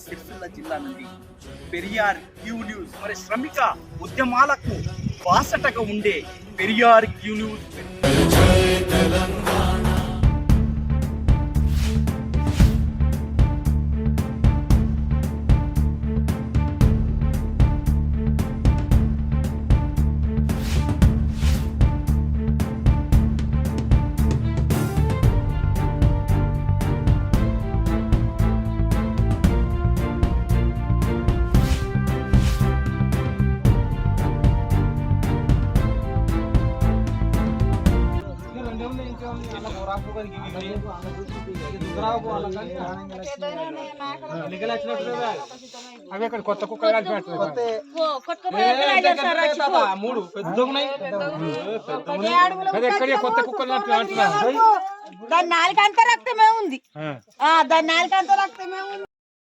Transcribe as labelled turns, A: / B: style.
A: సిరిసిల్ల జిల్లా నుండి Periyar Q news. మరి శ్రమిక ఉద్యమాలకు బాసటగా ఉండే పెరియార్ క్యూ న్యూస్.
B: అవి అక్కడ కొత్త కుక్కలు కలిపి మూడు పెద్ద కొత్త కుక్కలు
C: దాని నాలుగు అంతా రక్తమే ఉంది. దాని నాలుగు అంతా రక్తమే ఉంది.